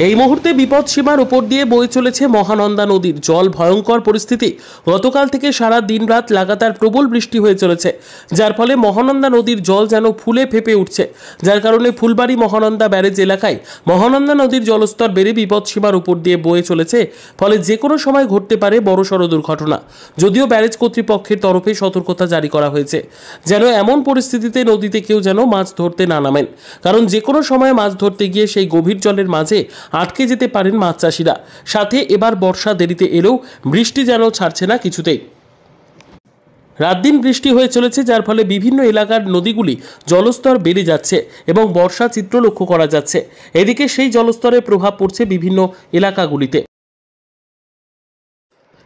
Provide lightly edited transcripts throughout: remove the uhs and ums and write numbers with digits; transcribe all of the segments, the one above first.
এই মুহূর্তে বিপদ সীমার উপর দিয়ে বয়ে চলেছে মহানন্দা নদীর জল। ভয়ঙ্কর পরিস্থিতি। গতকাল থেকে সারা দিন রাত লাগাতার প্রবল বৃষ্টি হয়ে চলেছে, যার ফলে মহানন্দা নদীর জল যেন ফুলে ফেপে উঠছে, যার কারণে ফুলবাড়ি মহানন্দা ব্যারেজ এলাকায় মহানন্দা নদীর জলস্তর বেড়ে বিপদ সীমার উপর দিয়ে বয়ে চলেছে। ফলে যে কোনো সময় ঘটতে পারে বড়সড় দুর্ঘটনা। যদিও ব্যারেজ কর্তৃপক্ষের তরফে সতর্কতা জারি করা হয়েছে, যেন এমন পরিস্থিতিতে নদীতে কেউ যেন মাছ ধরতে না নামেন, কারণ যে কোনো সময় মাছ ধরতে গিয়ে সেই গভীর জলের মাঝে আটকে যেতে পারেন মাছ চাষিরা। সাথে এবার বর্ষা দেরিতে এলেও বৃষ্টি যেন ছাড়ছে না কিছুতেই। রাত দিন বৃষ্টি হয়ে চলেছে, যার ফলে বিভিন্ন এলাকার নদীগুলি জলস্তর বেড়ে যাচ্ছে এবং বর্ষা চিত্র লক্ষ্য করা যাচ্ছে। এদিকে সেই জলস্তরের প্রভাব পড়ছে বিভিন্ন এলাকাগুলিতে।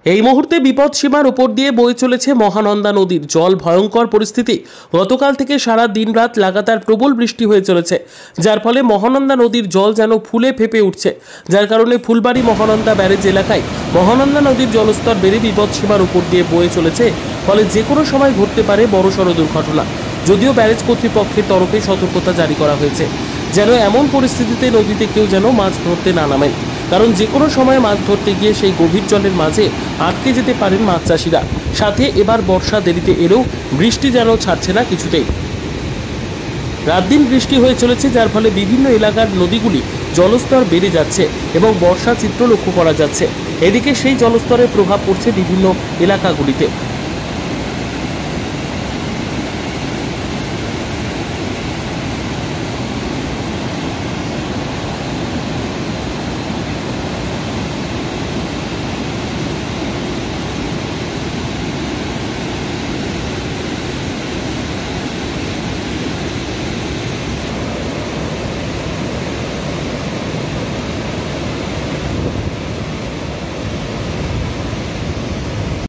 এই মুহূর্তে বিপদ সীমার উপর দিয়ে বয়ে চলেছে মহানন্দা নদীর জল। ভয়ঙ্কর পরিস্থিতি। গতকাল থেকে সারা দিন রাত লাগাতার প্রবল বৃষ্টি হয়ে চলেছে, যার ফলে মহানন্দা নদীর জল যেন ফুলে ফেপে উঠছে, যার কারণে ফুলবাড়ি মহানন্দা ব্যারেজ এলাকায় মহানন্দা নদীর জলস্তর বেড়ে বিপদ সীমার উপর দিয়ে বয়ে চলেছে। ফলে যে কোনো সময় ঘটতে পারে বড়সড় দুর্ঘটনা। যদিও ব্যারেজ কর্তৃপক্ষের তরফে সতর্কতা জারি করা হয়েছে, যেন এমন পরিস্থিতিতে নদীতে কেউ যেন মাছ ধরতে না নামেন, কারণ যে কোনো সময় মাছ ধরতে গিয়ে সেই গভীর জলের মাঝে আটকে যেতে পারেন মাছ চাষিরা। সাথে এবার বর্ষা দেরিতে এলেও বৃষ্টি যেন ছাড়ছে না কিছুতেই। রাত দিন বৃষ্টি হয়ে চলেছে, যার ফলে বিভিন্ন এলাকার নদীগুলি জলস্তর বেড়ে যাচ্ছে এবং বর্ষা চিত্র লক্ষ্য করা যাচ্ছে। এদিকে সেই জলস্তরের প্রভাব পড়ছে বিভিন্ন এলাকাগুলিতে।